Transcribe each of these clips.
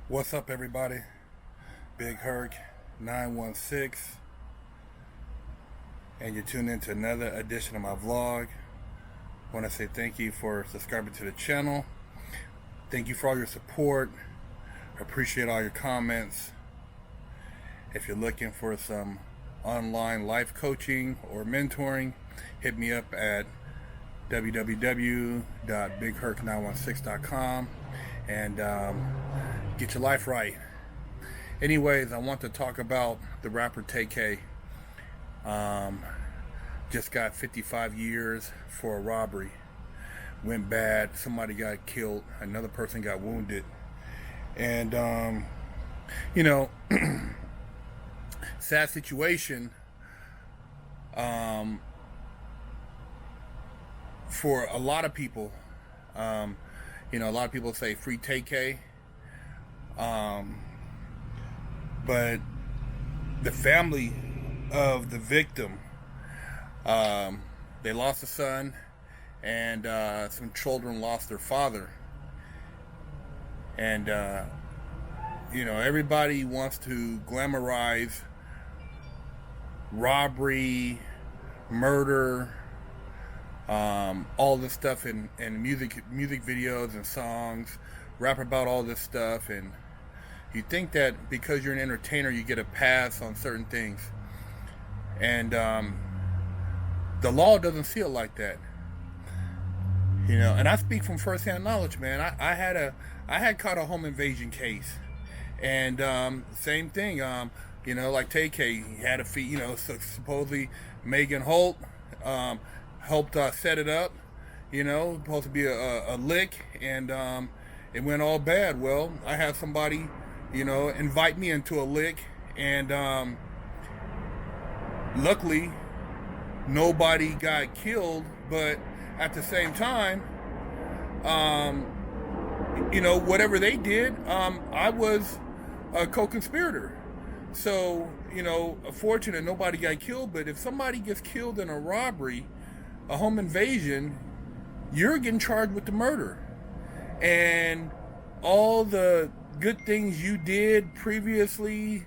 What's up, everybody? Big Herc 916, and you're tuned into another edition of my vlog. I want to say thank you for subscribing to the channel. Thank you for all your support. I appreciate all your comments. If you're looking for some online life coaching or mentoring, hit me up at www.bigherc916.com and get your life right. Anyways, I want to talk about the rapper Takeoff. Just got 55 years for a robbery. Went bad. Somebody got killed. Another person got wounded. And, sad situation for a lot of people. A lot of people say free Takeoff. But the family of the victim, they lost a son, and some children lost their father. And everybody wants to glamorize robbery, murder, all this stuff in music videos and songs, rap about all this stuff, and you think that because you're an entertainer you get a pass on certain things, and the law doesn't see it like that. And I speak from first-hand knowledge, man. I had caught a home invasion case, and same thing. Like Takeoff, he had a fee. So supposedly Megan Holt helped set it up. Supposed to be a lick, and it went all bad. Well, I had somebody invite me into a lick, and luckily nobody got killed, but at the same time, whatever they did, I was a co-conspirator. So, fortunate nobody got killed, but if somebody gets killed in a robbery, a home invasion, you're getting charged with the murder. And all the good things you did previously,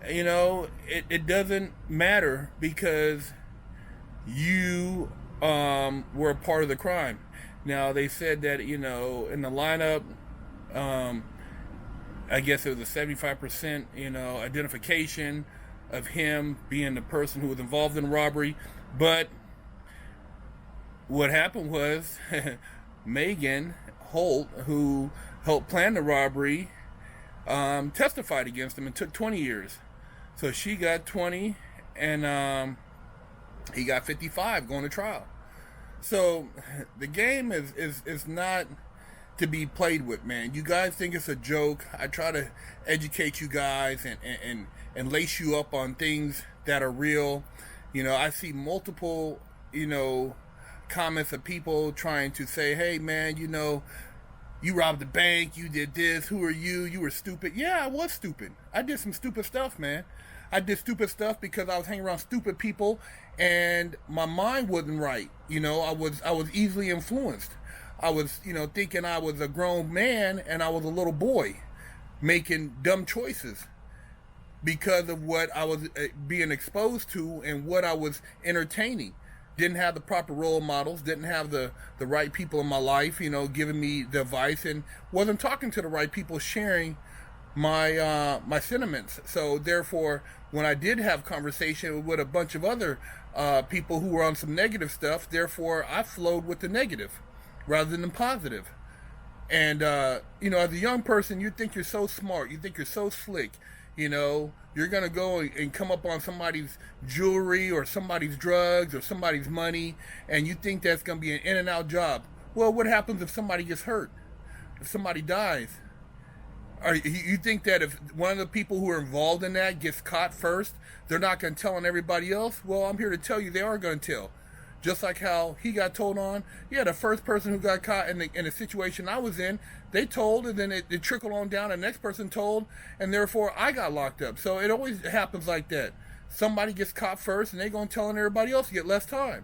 it doesn't matter, because you were a part of the crime. Now, they said that, in the lineup, I guess it was a 75%, identification of him being the person who was involved in the robbery. But what happened was Megan Holt, who helped plan the robbery, testified against him and took 20 years. So she got 20, and he got 55 going to trial. So the game is not to be played with, man. You guys think it's a joke. I try to educate you guys and lace you up on things that are real. I see multiple, comments of people trying to say, hey, man, you robbed the bank, you did this, who are you? You were stupid. Yeah, I was stupid. I did some stupid stuff, man. I did stupid stuff because I was hanging around stupid people, and my mind wasn't right. I was easily influenced. I was, thinking I was a grown man, and I was a little boy making dumb choices because of what I was being exposed to and what I was entertaining. Didn't have the proper role models, didn't have the right people in my life, giving me the advice, and wasn't talking to the right people, sharing my my sentiments. So therefore, when I did have conversation with a bunch of other people who were on some negative stuff, therefore I flowed with the negative rather than the positive. And as a young person, you think you're so smart, you think you're so slick, you're going to go and come up on somebody's jewelry or somebody's drugs or somebody's money, and you think that's going to be an in and out job. Well, what happens if somebody gets hurt? If somebody dies? Or you think that if one of the people who are involved in that gets caught first, they're not going to tell on everybody else? Well, I'm here to tell you they are going to tell. Just like how he got told on. Yeah, the first person who got caught in the situation I was in, they told, and then it trickled on down, and the next person told, and therefore I got locked up. So it always happens like that. Somebody gets caught first, and they're going to tell on everybody else to get less time.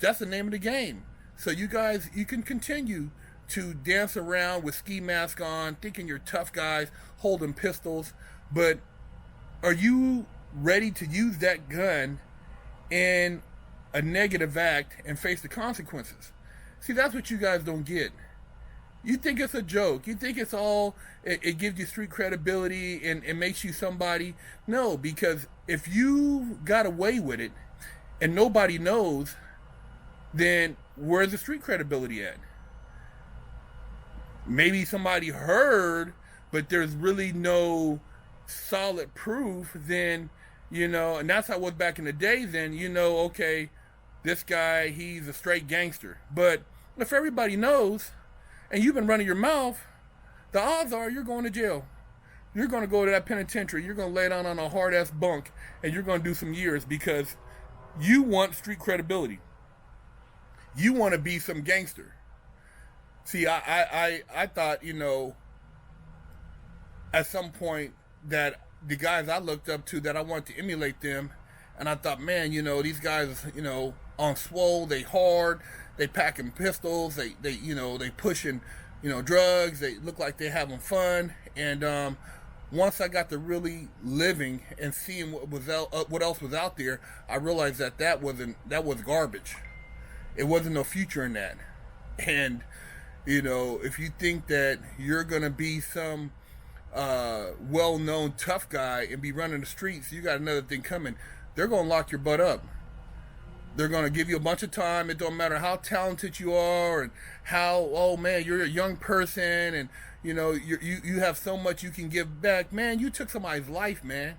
That's the name of the game. So you guys, you can continue to dance around with ski mask on, thinking you're tough guys, holding pistols, but are you ready to use that gun in a negative act and face the consequences? See, that's what you guys don't get. You think it's a joke. You think it's all, it gives you street credibility and it makes you somebody. No, because if you got away with it and nobody knows, then where's the street credibility at? Maybe somebody heard, but there's really no solid proof, then, and that's how it was back in the day, then, okay, this guy, he's a straight gangster. But if everybody knows, and you've been running your mouth, the odds are you're going to jail. You're going to go to that penitentiary. You're going to lay down on a hard-ass bunk, and you're going to do some years because you want street credibility. You want to be some gangster. See, I thought, at some point that the guys I looked up to, that I wanted to emulate them, and I thought, man, these guys, on swole, they hard, they packing pistols, they pushing, drugs, they look like they having fun. And once I got to really living and seeing what else was out there, I realized that was garbage. It wasn't no future in that. And if you think that you're gonna be some well-known tough guy and be running the streets, you got another thing coming. They're gonna lock your butt up. They're going to give you a bunch of time. It don't matter how talented you are and how, oh man, you're a young person and you have so much you can give back. Man, you took somebody's life, man.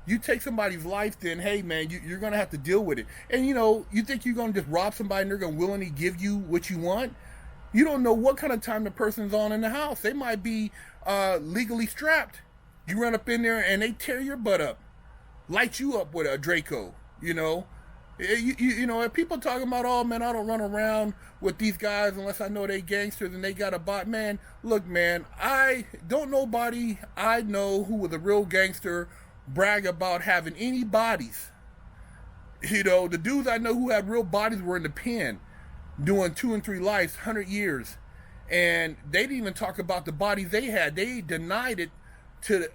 You take somebody's life, then hey man, you're going to have to deal with it. And you think you're going to just rob somebody and they're going to willingly give you what you want? You don't know what kind of time the person's on in the house. They might be legally strapped. You run up in there and they tear your butt up, light you up with a Draco, if people talking about, oh man, I don't run around with these guys unless I know they gangsters and they got a bot. Man, look, man, I don't nobody I know who was a real gangster brag about having any bodies. The dudes I know who had real bodies were in the pen doing 2 and 3 lives, 100 years. And they didn't even talk about the bodies they had. They denied it to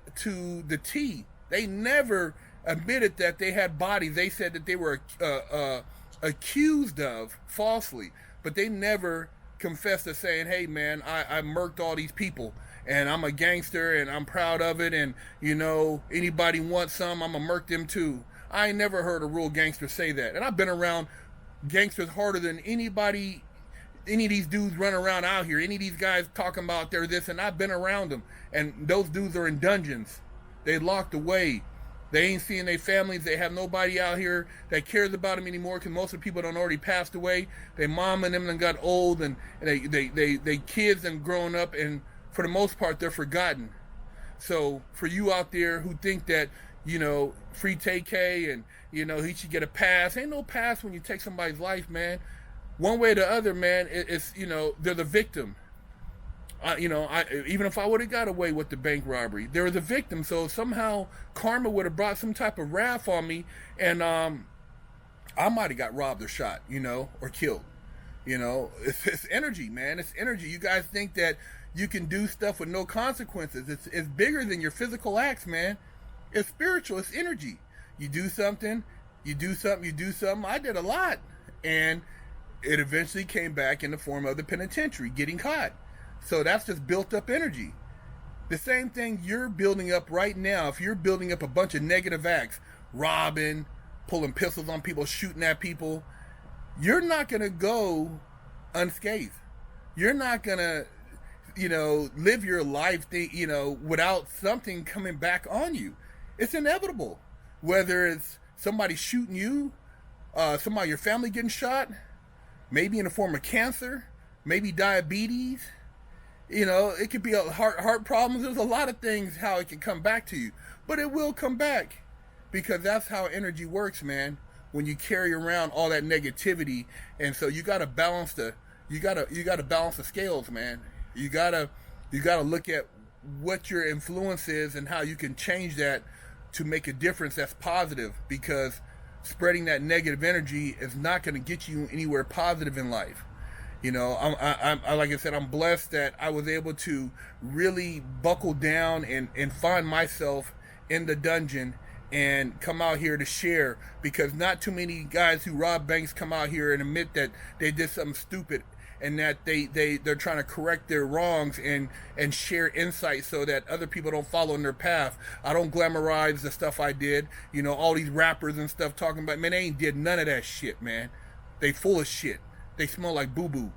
the T. They never admitted that they had bodies. They said that they were accused of falsely, but they never confessed to saying, hey man, I murked all these people and I'm a gangster and I'm proud of it, and anybody wants some, I'm gonna murk them too. I ain't never heard a real gangster say that. And I've been around gangsters harder than any of these dudes run around out here. Any of these guys talking about they're this, and I've been around them, and those dudes are in dungeons. They locked away. They ain't seeing their families. They have nobody out here that cares about them anymore because most of the people done already passed away. Their mom and them done got old, and they kids done grown up, and for the most part, they're forgotten. So for you out there who think that, free TK and, he should get a pass. Ain't no pass when you take somebody's life, man. One way or the other, man, it's they're the victim. Even if I would have got away with the bank robbery, there was a victim. So somehow karma would have brought some type of wrath on me, and I might have got robbed or shot, or killed. It's energy, man. It's energy. You guys think that you can do stuff with no consequences. It's bigger than your physical acts, man. It's spiritual. It's energy. You do something, you do something. I did a lot, and it eventually came back in the form of the penitentiary, getting caught. So that's just built up energy. The same thing you're building up right now. If you're building up a bunch of negative acts, robbing, pulling pistols on people, shooting at people, you're not going to go unscathed. You're not going to, live your life, without something coming back on you. It's inevitable. Whether it's somebody shooting you, somebody in your family getting shot, maybe in the form of cancer, maybe diabetes. It could be a heart problems. There's a lot of things how it can come back to you, but it will come back because that's how energy works, man. When you carry around all that negativity, and so you gotta balance the scales, man. You gotta look at what your influence is and how you can change that to make a difference that's positive, because spreading that negative energy is not going to get you anywhere positive in life. You know, like I said, I'm blessed that I was able to really buckle down and find myself in the dungeon and come out here to share, because not too many guys who rob banks come out here and admit that they did something stupid, and that they're trying to correct their wrongs and share insight so that other people don't follow in their path. I don't glamorize the stuff I did. You know, all these rappers and stuff talking about, man, they ain't did none of that shit, man. They full of shit. They smell like boo-boo.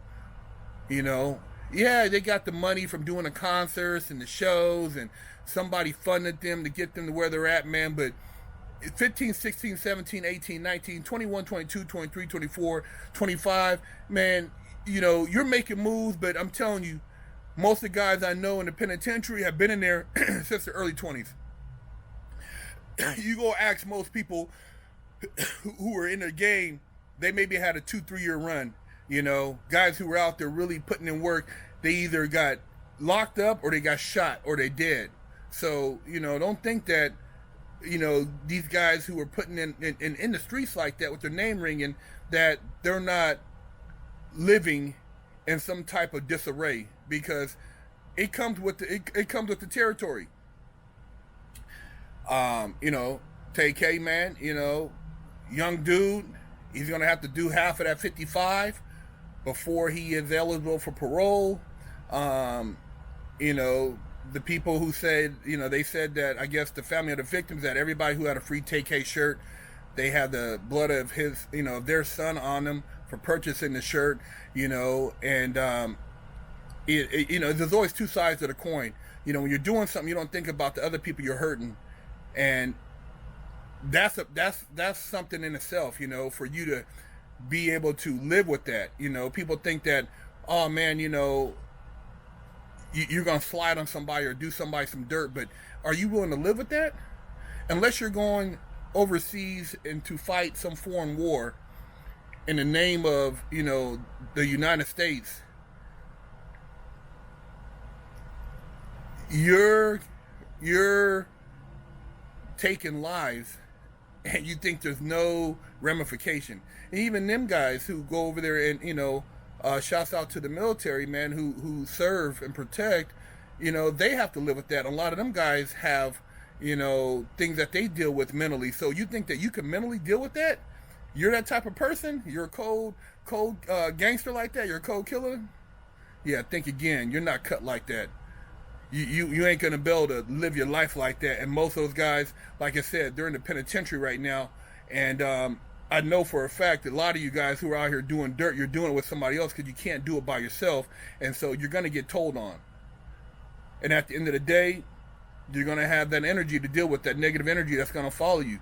You know, yeah, they got the money from doing the concerts and the shows, and somebody funded them to get them to where they're at, man. But 15, 16, 17, 18, 19, 21, 22, 23, 24, 25, man, you know, you're making moves, but I'm telling you, most of the guys I know in the penitentiary have been in there since the early 20s. You go ask most people who were in their game, they maybe had a 2-3 year run. You know, guys who were out there really putting in work, they either got locked up or they got shot or they dead. So, you know, don't think that, you know, these guys who are putting in the streets like that with their name ringing, that they're not living in some type of disarray, because it comes with it comes with the territory. You know, TK, man, you know, young dude, he's gonna have to do half of that 55 before he is eligible for parole. You know, the people who said, you know, they said that, I guess the family of the victims, that everybody who had a free TK shirt, they had the blood of his, you know, their son on them for purchasing the shirt, you know, and you know, there's always two sides to the coin. You know, when you're doing something, you don't think about the other people you're hurting, and that's something in itself, you know, for you to be able to live with that. You know, people think that, oh man, you know, you're gonna slide on somebody or do somebody some dirt, but are you willing to live with that? Unless you're going overseas and to fight some foreign war in the name of, you know, the United States, you're taking lives, and you think there's no ramification. And even them guys who go over there and, you know, shouts out to the military, man, who serve and protect, you know, they have to live with that. A lot of them guys have, you know, things that they deal with mentally. So you think that you can mentally deal with that? You're that type of person? You're a cold gangster like that? You're a cold killer? Yeah, think again. You're not cut like that. You ain't gonna be able to live your life like that. And most of those guys, like I said, they're in the penitentiary right now. And I know for a fact that a lot of you guys who are out here doing dirt, you're doing it with somebody else, because you can't do it by yourself. And so you're gonna get told on. And at the end of the day, you're gonna have that energy to deal with, that negative energy that's gonna follow you.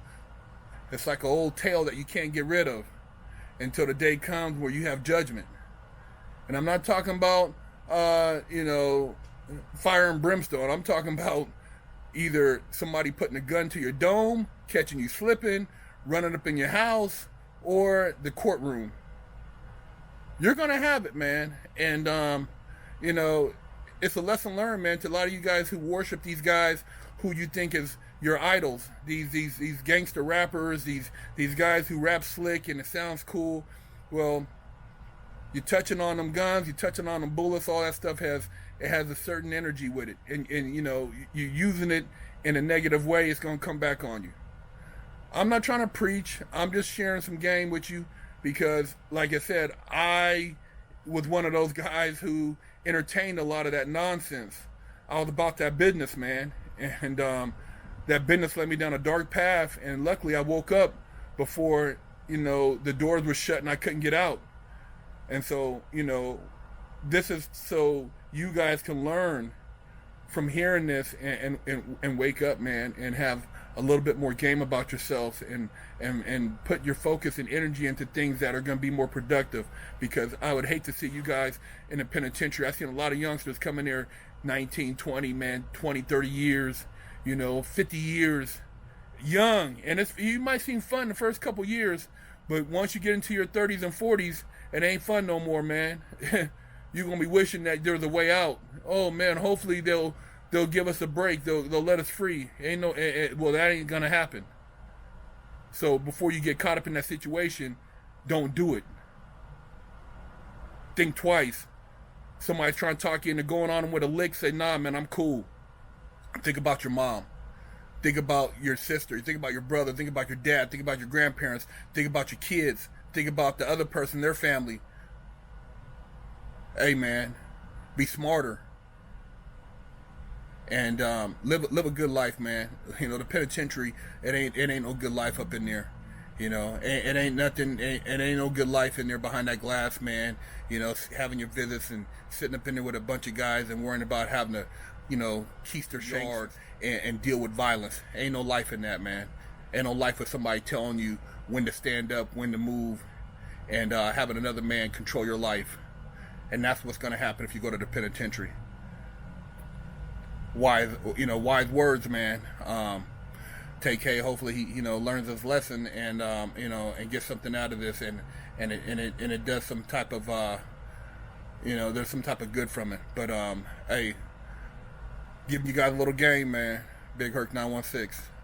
It's like an old tail that you can't get rid of until the day comes where you have judgment. And I'm not talking about, you know, fire and brimstone. I'm talking about either somebody putting a gun to your dome, catching you slipping, running up in your house, or the courtroom. You're going to have it, man. And, you know, it's a lesson learned, man, to a lot of you guys who worship these guys who you think is your idols, these gangster rappers, these guys who rap slick and it sounds cool. Well, you're touching on them guns, you're touching on them bullets, all that stuff has a certain energy with it. And you know, you're using it in a negative way, it's going to come back on you. I'm not trying to preach. I'm just sharing some game with you because, like I said, I was one of those guys who entertained a lot of that nonsense. I was about that business, man. And that business led me down a dark path. And luckily, I woke up before, you know, the doors were shut and I couldn't get out. And so, you know, this is so you guys can learn from hearing this and wake up, man, and have a little bit more game about yourselves and put your focus and energy into things that are going to be more productive. Because I would hate to see you guys in the penitentiary. I've seen a lot of youngsters come in there 19, 20, man, 20, 30 years, you know, 50 years, young. And you might seem fun the first couple years, but once you get into your 30s and 40s, it ain't fun no more, man. You're going to be wishing that there's a way out. Oh, man, hopefully they'll give us a break. They'll let us free. Well, that ain't going to happen. So before you get caught up in that situation, don't do it. think twice. Somebody's trying to talk you into going on with a lick, say, nah, man, I'm cool. Think about your mom. Think about your sister. Think about your brother. Think about your dad. Think about your grandparents. Think about your kids. Think about the other person, their family. Hey, man, be smarter. And live a good life, man. You know, the penitentiary, it ain't no good life up in there. You know, it ain't nothing. It ain't no good life in there behind that glass, man. You know, having your visits and sitting up in there with a bunch of guys and worrying about having to, you know, keister shards and deal with violence. Ain't no life in that, man. Ain't no life with somebody telling you when to stand up, when to move, and having another man control your life. And that's what's going to happen if you go to the penitentiary. Wise words, man. Take hopefully he, you know, learns his lesson and you know, and gets something out of this, and it does some type of you know, there's some type of good from it. But hey, giving you guys a little game, man. Big Herc 916.